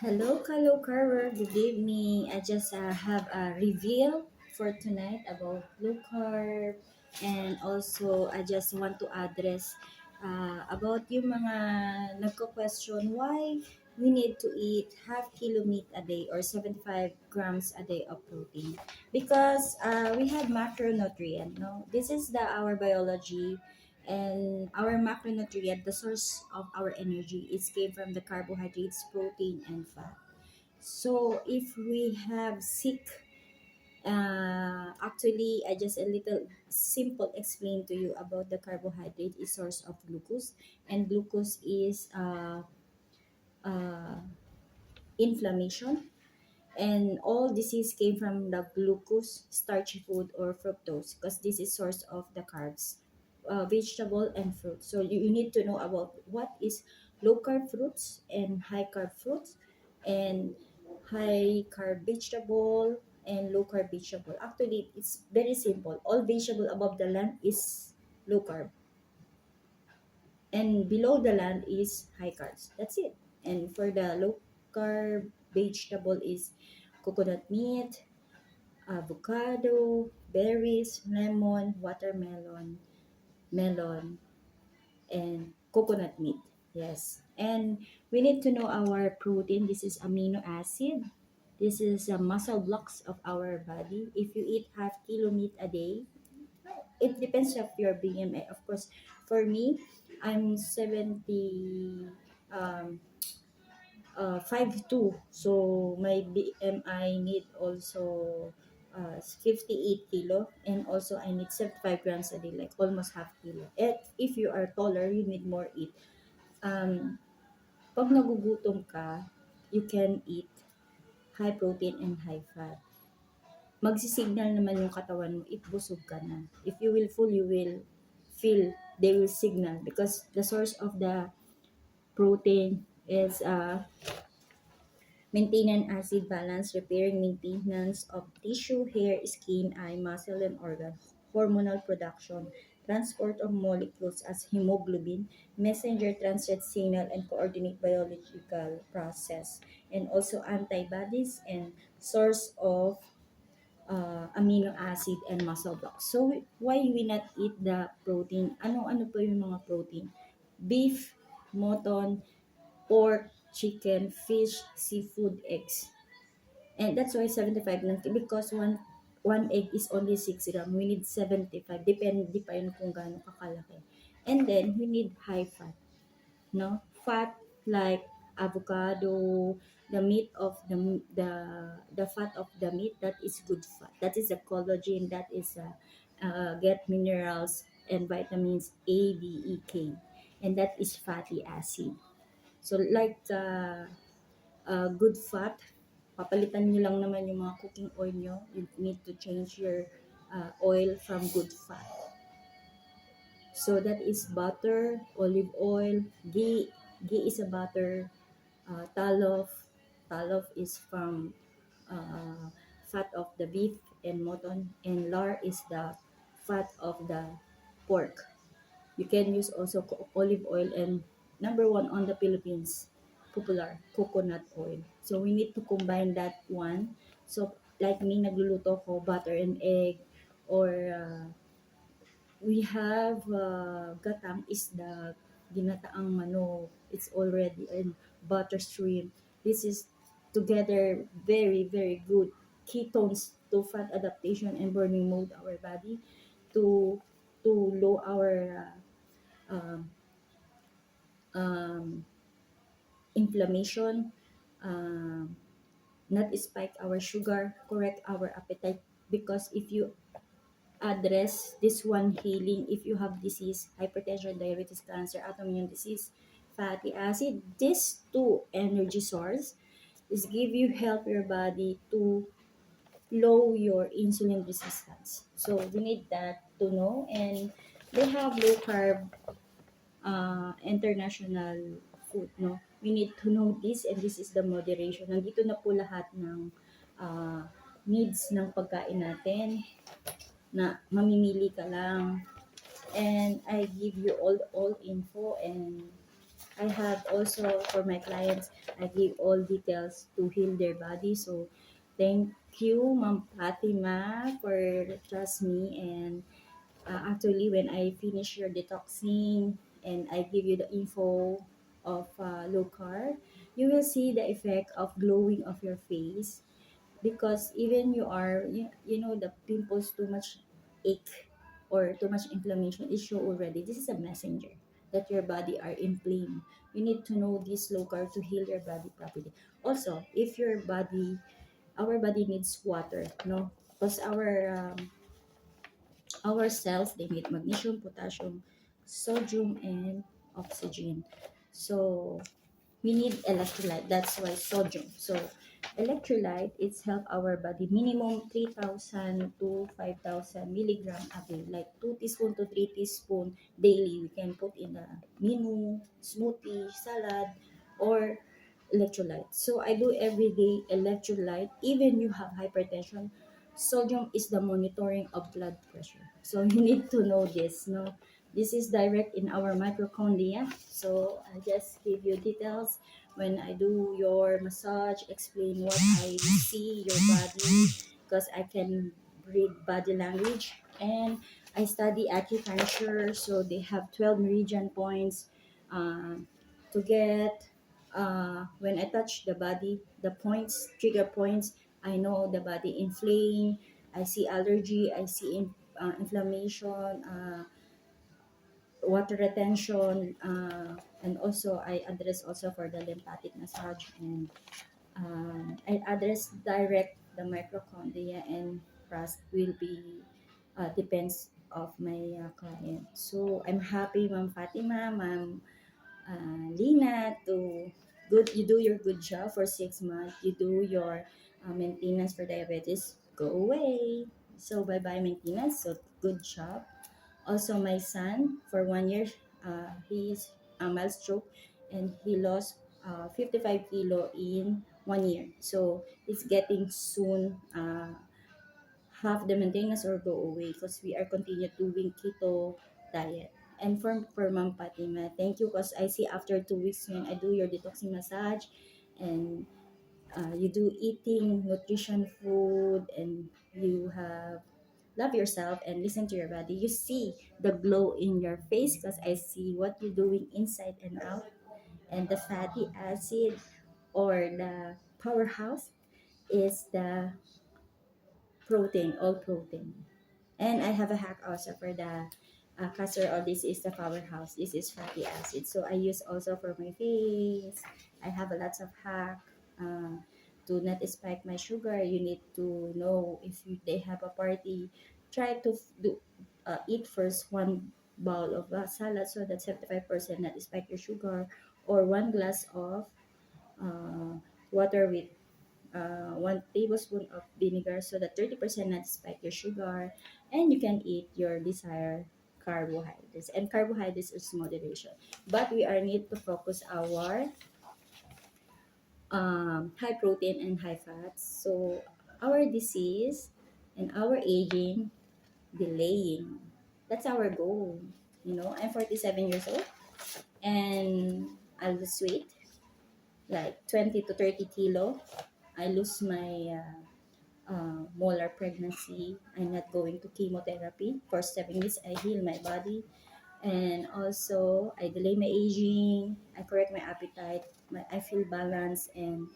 Hello, Carver. Good evening. I just have a reveal for tonight about low carb, and also I just want to address about yung mga nagko-question why we need to eat half kilo meat a day or 75 grams a day of protein because we have macronutrient. No, this is the our biology and our macronutrient, the source of our energy, is came from the carbohydrates, protein, and fat. So if we have sick, actually, I just a little simple explain to you about the carbohydrate is source of glucose, and glucose is uh, inflammation, and all disease came from the glucose, starchy food, or fructose because this is source of the carbs, vegetable and fruit. So you need to know about what is low carb fruits and high carb fruits, and high carb vegetable and low carb vegetable. Actually, it's very simple. All vegetable above the land is low carb, and below the land is high carbs. That's it. And for the low carb vegetable is coconut meat, avocado, berries, lemon, watermelon, melon, and coconut meat. Yes. And we need to know our protein. This is amino acid. This is muscle blocks of our body. If you eat half kilo meat a day, it depends of your BMI. Of course, for me, I'm 70, um, 5'2". So my BMI need also 58 kilo, and also I need 75 grams a day, like almost half kilo. And if you are taller, you need more eat. Um, Pag nagugutom ka, you can eat high protein and high fat. Magsisignal naman yung katawan mo, if busog ka na. If you will full, you will feel, they will signal because the source of the protein is maintenance acid balance, repairing maintenance of tissue, hair, skin, eye, muscle, and organ, hormonal production, transport of molecules as hemoglobin, messenger transit signal, and coordinate biological process, and also antibodies and source of amino acid and muscle blocks. So, why we not eat the protein? Ano-ano pa yung mga protein? Beef, mutton, pork, chicken, fish, seafood, eggs. And that's why 75 lang. Because one egg is only 6 gram. We need 75. Depende pa yun kung gaano kakalaki. And then, we need high fat. No? Fat like avocado, the meat of the fat of the meat, that is good fat. That is a collagen, that is get minerals and vitamins A, D, E, K. And that is fatty acid. So like good fat, papalitan nyo lang naman yung mga cooking oil nyo. You need to change your oil from good fat. So that is butter, olive oil, ghee. Ghee is a butter. Talof. Talof is from fat of the beef and mutton. And lard is the fat of the pork. You can use also olive oil, and number one on the Philippines, popular, coconut oil. So we need to combine that one. So like me, nagluluto ko butter and egg, or we have gatang is the ginataang manok. It's already in butter shrimp. This is together very, very good ketones to fat adaptation and burning mode our body, to low our um, um, inflammation, um, not spike our sugar, correct our appetite. Because if you address this one healing, if you have disease, hypertension, diabetes, cancer, autoimmune disease, fatty acid, these two energy source is give you help your body to low your insulin resistance. So we need that to know. And they have low carb international food, no? We need to know this, and this is the moderation. Nandito na po lahat ng needs ng pagkain natin, na mamimili ka lang. And I give you all info, and I have also for my clients, I give all details to heal their body. So thank you, Ma'am Fatima, for trust me. And actually, when I finish your detoxing and I give you the info of low carb, you will see the effect of glowing of your face, because even you are you know the pimples too much ache or too much inflammation is show already. This is a messenger that your body are inflamed. You need to know this low carb to heal your body properly. Also, if your body, our body needs water, no, because our cells, they need magnesium, potassium, sodium, and oxygen. So we need electrolyte. That's why sodium. So electrolyte, it's help our body minimum 3,000 to 5,000 milligram a day, like 2 teaspoon to 3 teaspoon daily. We can put in a menu, smoothie, salad, or electrolyte. So I do everyday electrolyte. Even you have hypertension, sodium is the monitoring of blood pressure. So you need to know this. No, this is direct in our mitochondria. So I just give you details when I do your massage. Explain what I see your body, because I can read body language. And I study acupuncture, so they have 12 meridian points uh, to get when I touch the body, the points, trigger points, I know the body inflamed. I see allergy, I see inflammation, water retention, and also I address also for the lymphatic massage, and I address direct the mitochondria, and rest will be depends of my client. So I'm happy, Ma'am Fatima, Ma'am Lina, to good, you do your good job for 6 months. You do your maintenance for diabetes. Go away. So bye bye maintenance. So good job. Also my son for 1 year, he is a mild stroke, and he lost 55 kilo in 1 year. So it's getting soon have the maintenance or go away, because we are continue doing keto diet. And for Ma'am Fatima, thank you, because I see after 2 weeks when I do your detoxing massage, and you do eating nutrition food, and you have love yourself and listen to your body. You see the glow in your face, because I see what you're doing inside and out, and the fatty acid or the powerhouse is the protein, all protein. And I have a hack also for the castor oil. This is the powerhouse. This is fatty acid. So I use also for my face. I have a lots of hack to not spike my sugar. You need to know if they have a party. Try to eat first one bowl of salad, so that 75% not spike your sugar, or 1 glass of uh, water with 1 tablespoon of vinegar, so that 30% not spike your sugar, and you can eat your desired carbohydrates. And carbohydrates is moderation. But we are need to focus our high protein and high fats. So our disease and our aging, delaying. That's our goal. You know, I'm 47 years old, and I lose weight like 20 to 30 kilo. I lose my molar pregnancy. I'm not going to chemotherapy for 7 weeks. I heal my body, and also I delay my aging. I correct my appetite. I feel balanced, and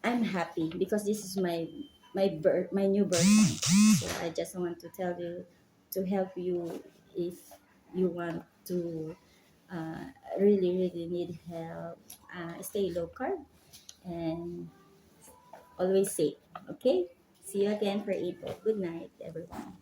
I'm happy because this is my new birth month. So I just want to tell you, to help you if you want to uh, really need help. Stay low carb and always safe. Okay? See you again for April. Good night, everyone.